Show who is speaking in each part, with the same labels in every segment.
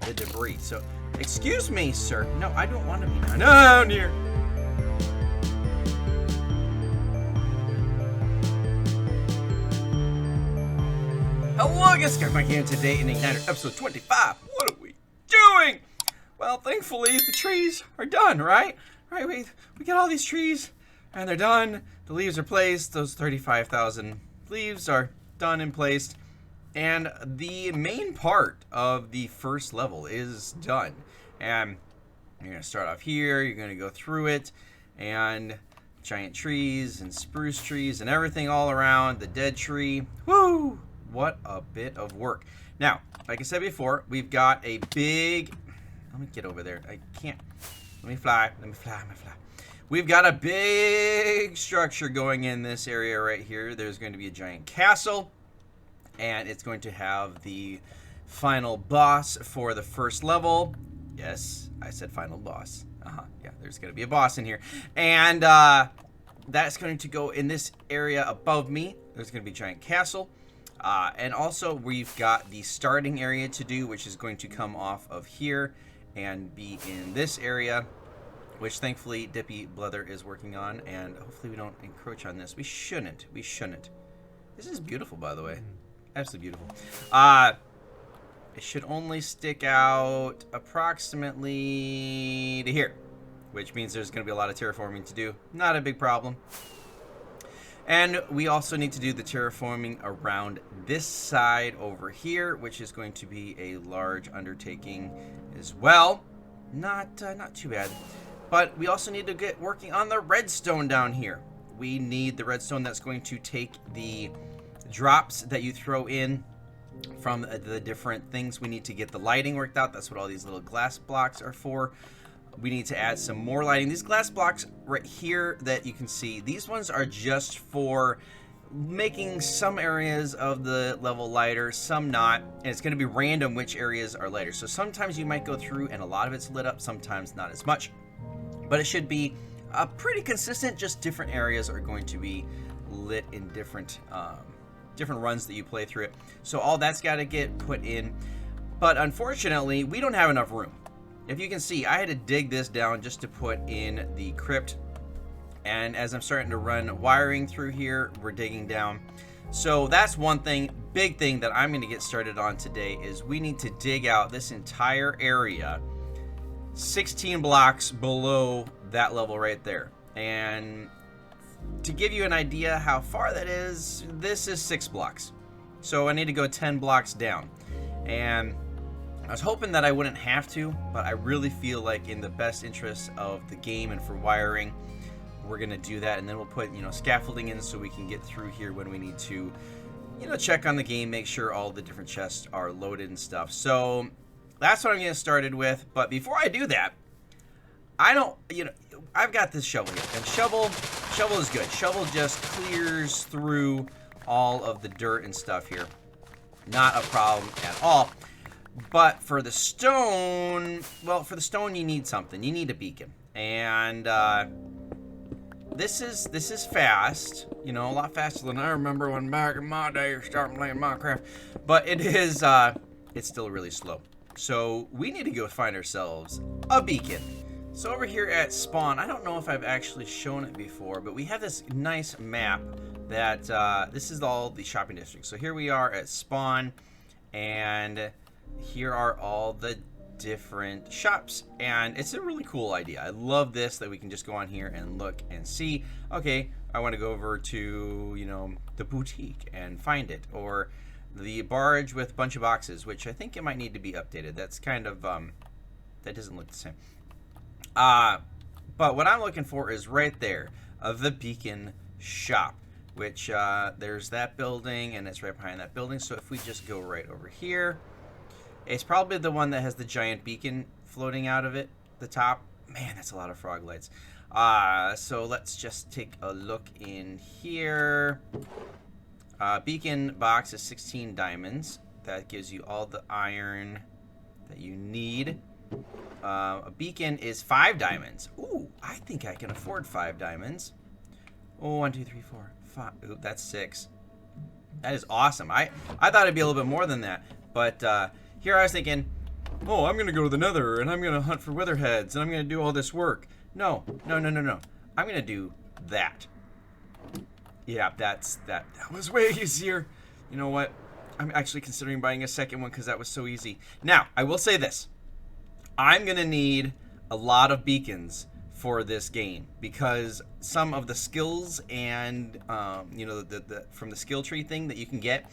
Speaker 1: the debris. So, excuse me, sir. No, I don't want to be down here. Hello, guys. Skunkmunkee here today in Igniter episode 25. What are we doing? Well, thankfully, the trees are done, right? Right, we got all these trees, and they're done. The leaves are placed. Those 35,000 leaves are done and placed. And the main part of the first level is done. And you're going to start off here. You're going to go through it. And giant trees and spruce trees and everything all around. The dead tree. Woo! What a bit of work. Now, like I said before, we've got a big... Let me get over there. I can't... Let me fly. We've got a big structure going in this area right here. There's going to be a giant castle. And it's going to have the final boss for the first level. Yes, I said final boss. Yeah, there's going to be a boss in here. And that's going to go in this area above me. There's going to be a giant castle. And also, we've got the starting area to do, which is going to come off of here and be in this area, which thankfully Dippy Blether is working on. And hopefully we don't encroach on this. We shouldn't. This is beautiful, by the way. Absolutely beautiful. It should only stick out approximately to here, which means there's going to be a lot of terraforming to do. Not a big problem. And we also need to do the terraforming around this side over here, which is going to be a large undertaking as well. Not too bad. But we also need to get working on the redstone down here. We need the redstone that's going to take the drops that you throw in from the different things. We need to get the lighting worked out. That's what all these little glass blocks are for. We need to add some more lighting. These glass blocks right here that you can see, these ones are just for making some areas of the level lighter, some not. And it's going to be random which areas are lighter. So sometimes you might go through and a lot of it's lit up, sometimes not as much. But it should be pretty consistent, just different areas are going to be lit in different runs that you play through it. So all that's got to get put in. But unfortunately, we don't have enough room. If you can see, I had to dig this down just to put in the crypt. And as I'm starting to run wiring through here, we're digging down. So that's one thing, big thing that I'm going to get started on today is we need to dig out this entire area 16 blocks below that level right there. And to give you an idea how far that is, this is 6 blocks. So I need to go 10 blocks down. And I was hoping that I wouldn't have to, but I really feel like in the best interest of the game and for wiring, we're going to do that. And then we'll put, scaffolding in so we can get through here when we need to, check on the game, make sure all the different chests are loaded and stuff. So that's what I'm getting started with. But before I do that, I've got this shovel here. And shovel is good. Shovel just clears through all of the dirt and stuff here. Not a problem at all. But for the stone, you need something. You need a beacon. And this is fast. A lot faster than I remember when back in my day starting playing Minecraft. But it is, it's still really slow. So we need to go find ourselves a beacon. So over here at spawn, I don't know if I've actually shown it before, but we have this nice map that, this is all the shopping districts. So here we are at spawn, and here are all the different shops, and it's a really cool idea. I love this, that we can just go on here and look and see, okay, I want to go over to, the boutique and find it, or the barge with a bunch of boxes, which I think it might need to be updated. That's kind of, that doesn't look the same. But what I'm looking for is right there, the beacon shop, which, there's that building, and it's right behind that building. So if we just go right over here, it's probably the one that has the giant beacon floating out of it, the top. Man, that's a lot of frog lights. So let's just take a look in here. Beacon box is 16 diamonds. That gives you all the iron that you need. A beacon is 5 diamonds. Ooh, I think I can afford 5 diamonds. Oh, 1, 2, 3, 4, 5. Ooh, that's 6. That is awesome. I thought it'd be a little bit more than that. But here I was thinking, oh, I'm going to go to the Nether, and I'm going to hunt for weatherheads, and I'm going to do all this work. No, no, no, no, no. I'm going to do that. Yeah, that was way easier. You know what? I'm actually considering buying a second one because that was so easy. Now, I will say this. I'm going to need a lot of beacons for this game because some of the skills and, you know, from the skill tree thing that you can get,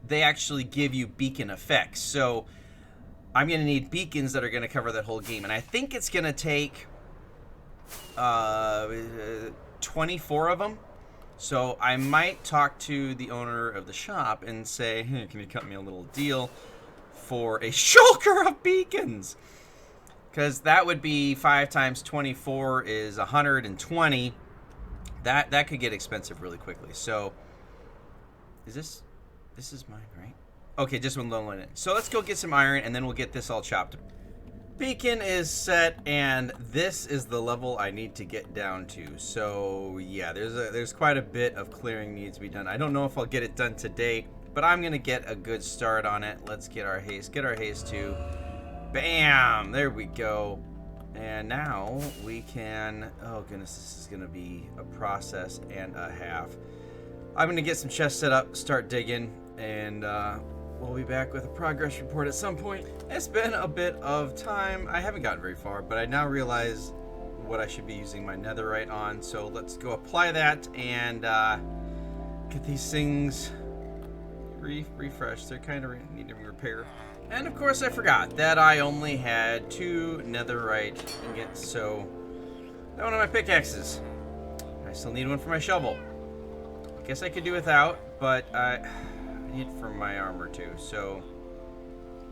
Speaker 1: they actually give you beacon effects. So I'm going to need beacons that are going to cover that whole game. And I think it's going to take 24 of them. So I might talk to the owner of the shop and say, hey, can you cut me a little deal for a shulker of beacons? Because that would be 5 times 24 is 120. That could get expensive really quickly. So is this is mine, right? Okay, just one low line. So let's go get some iron and then we'll get this all chopped. Beacon is set, and this is the level I need to get down to. So yeah, there's quite a bit of clearing needs to be done. I don't know if I'll get it done today, but I'm gonna get a good start on it. Let's get our haste. Get our haste too. Bam! There we go. And now we can. Oh goodness, this is gonna be a process and a half. I'm gonna get some chests set up, start digging, and we'll be back with a progress report at some point. It's been a bit of time. I haven't gotten very far, but I now realize what I should be using my netherite on. So let's go apply that and get these things refreshed. They're kind of needing repair. And of course I forgot that I only had 2 netherite ingots, so that one of my pickaxes. I still need one for my shovel. I guess I could do without, but I need it for my armor too, so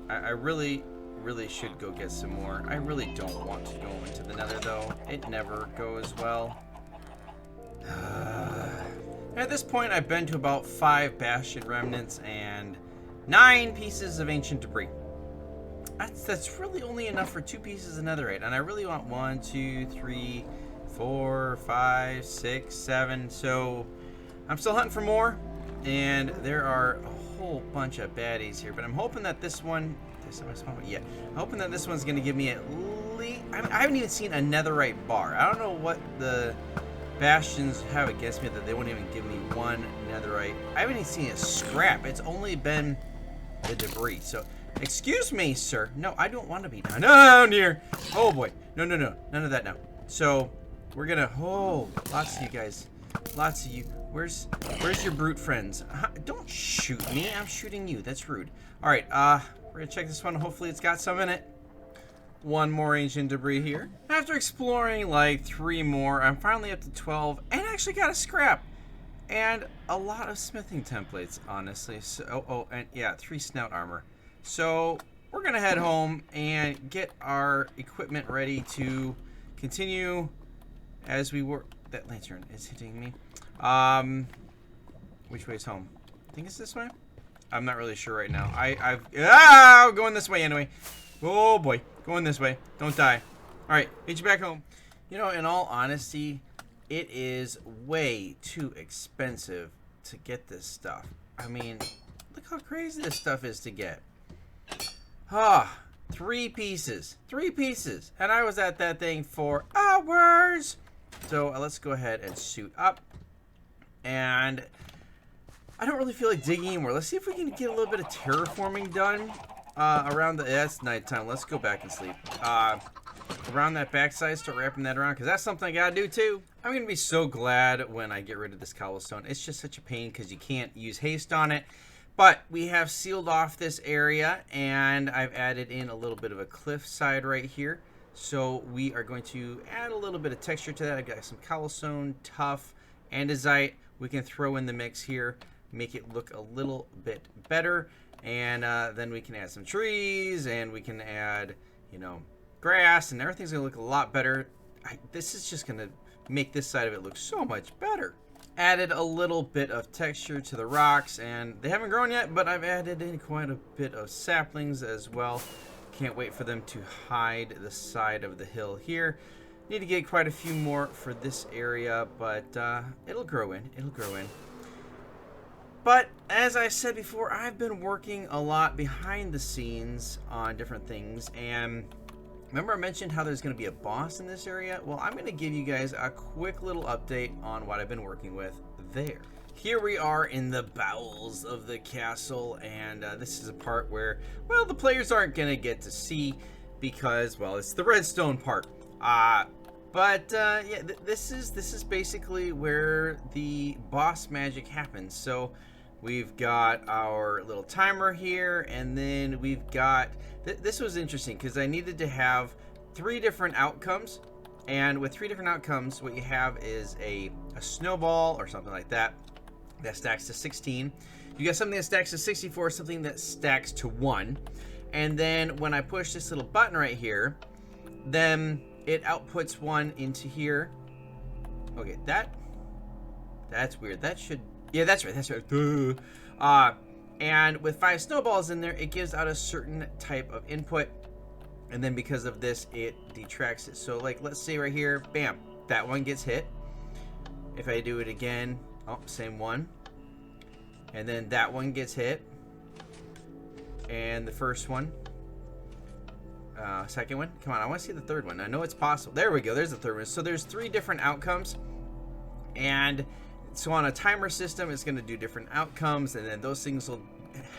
Speaker 1: I really should go get some more. I really don't want to go into the Nether though. It never goes well. At this point I've been to about 5 bastion remnants and 9 pieces of ancient debris. That's really only enough for 2 pieces of netherite, and I really want 1, 2, 3, 4, 5, 6, 7. So I'm still hunting for more, and there are a whole bunch of baddies here, but I'm hoping that this one, yeah, I'm hoping that this one's going to give me at least, I haven't even seen a netherite bar. I don't know what the bastions have against me that they won't even give me 1 netherite. I haven't even seen a scrap. It's only been the debris. So, excuse me, sir. No, I don't want to be down here. Oh boy. No, no, no. None of that now. So, we're going to, oh, lots of you guys. Lots of you. Where's your brute friends? Don't shoot me. I'm shooting you. That's rude. All right, we're going to check this one. Hopefully it's got some in it. 1 more ancient debris here. After exploring like 3 more, I'm finally up to 12 and actually got a scrap. And a lot of smithing templates, honestly. So, and yeah, 3 snout armor. So we're going to head home and get our equipment ready to continue as we work. That lantern is hitting me. Which way is home? I think it's this way. I'm not really sure right now. I'm going this way anyway. Oh boy, going this way. Don't die. All right, get you back home. You know, in all honesty, it is way too expensive to get this stuff. I mean, look how crazy this stuff is to get. 3 pieces. 3 pieces. And I was at that thing for hours. So let's go ahead and suit up. And I don't really feel like digging anymore. Let's see if we can get a little bit of terraforming done around the... Yeah, it's nighttime. Let's go back and sleep. Around that backside, start wrapping that around, because that's something I gotta do too. I'm gonna be so glad when I get rid of this cobblestone. It's just such a pain because you can't use haste on it. But we have sealed off this area, and I've added in a little bit of a cliff side right here. So we are going to add a little bit of texture to that. I've got some cobblestone, tuff, andesite. We can throw in the mix here, make it look a little bit better. And then we can add some trees, and we can add, you know, grass, and everything's gonna look a lot better. This is just gonna make this side of it look so much better. Added a little bit of texture to the rocks, and they haven't grown yet, but I've added in quite a bit of saplings as well. Can't wait for them to hide the side of the hill here. Need to get quite a few more for this area, but it'll grow in. It'll grow in. But as I said before, I've been working a lot behind the scenes on different things, and remember I mentioned how there's going to be a boss in this area? Well, I'm going to give you guys a quick little update on what I've been working with there. Here we are in the bowels of the castle, and this is a part where, well, the players aren't going to get to see because, well, it's the redstone part. Yeah, this is basically where the boss magic happens. So we've got our little timer here, and then we've got... This was interesting because I needed to have 3 different outcomes. And with 3 different outcomes, what you have is a snowball or something like that that stacks to 16. You got something that stacks to 64, something that stacks to 1. And then when I push this little button right here, then it outputs 1 into here. Okay, that's weird. That should... Yeah, that's right. That's right. And with 5 snowballs in there, it gives out a certain type of input. And then because of this, it detracts it. So, like, let's say right here, bam, that one gets hit. If I do it again, oh, same one. And then that one gets hit. And the first one. Second one. Come on, I want to see the third one. I know it's possible. There we go. There's the third one. So there's 3 different outcomes. And so on a timer system, it's going to do different outcomes, and then those things will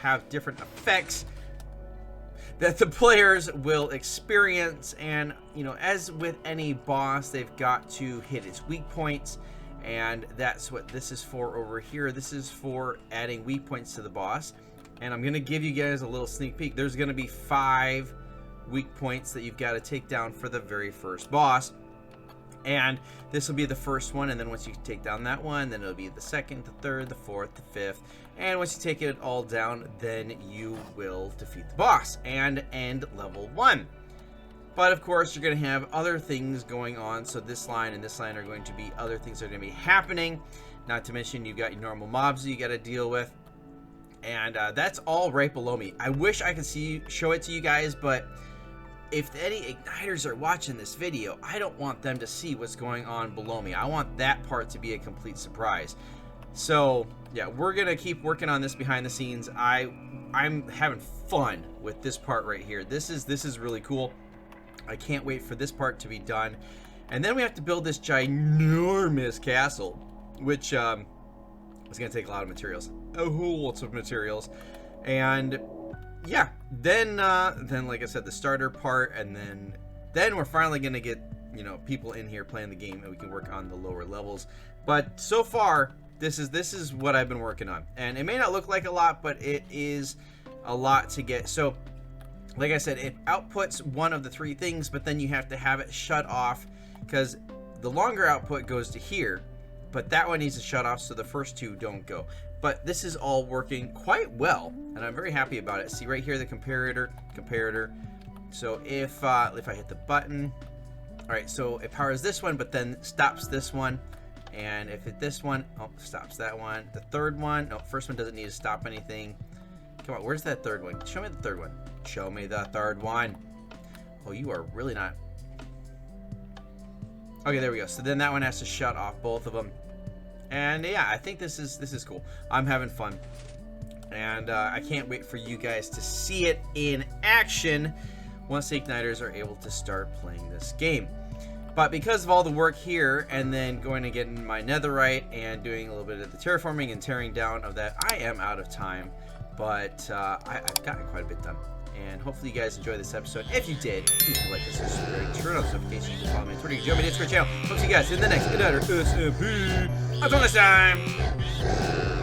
Speaker 1: have different effects that the players will experience. And, you know, as with any boss, they've got to hit its weak points, and that's what this is for over here. This is for adding weak points to the boss. And I'm going to give you guys a little sneak peek. There's going to be 5 weak points that you've got to take down for the very first boss. And this will be the first one, and then once you take down that one, then it'll be the second, the third, the fourth, the 5th. And once you take it all down, then you will defeat the boss and end level 1. But of course, you're going to have other things going on. So this line and this line are going to be other things that are going to be happening. Not to mention, you've got your normal mobs that you got to deal with. And that's all right below me. I wish I could show it to you guys, but if any Ignitors are watching this video, I don't want them to see what's going on below me. I want that part to be a complete surprise. So, yeah, we're going to keep working on this behind the scenes. I'm having fun with this part right here. This is really cool. I can't wait for this part to be done. And then we have to build this ginormous castle, which is going to take a lot of materials. A whole lot of materials. And yeah, then like I said, the starter part, and then we're finally gonna get, you know, people in here playing the game, and we can work on the lower levels. But so far, this is what I've been working on, and it may not look like a lot, but it is a lot to get. So, like I said, it outputs one of the 3 things, but then you have to have it shut off, because the longer output goes to here, but that one needs to shut off so the first 2 don't go. But this is all working quite well, and I'm very happy about it. See right here, the comparator. So if I hit the button, all right, so it powers this one, but then stops this one. And if it this one, oh, stops that one. The third one, no, first one doesn't need to stop anything. Come on, where's that third one? Show me the third one. Show me the third one. Oh, you are really not. Okay, there we go. So then that one has to shut off both of them. And yeah, I think this is cool. I'm having fun, and I can't wait for you guys to see it in action once the Ignitors are able to start playing this game. But because of all the work here, and then going to get in my netherite and doing a little bit of the terraforming and tearing down of that, I am out of time. But I've gotten quite a bit done. And hopefully you guys enjoyed this episode. If you did, please like this, subscribe, turn on notifications, and follow me on Twitter. You can join me on my Discord channel. Hope to see you guys in the next Ignitor SMP. Until next time.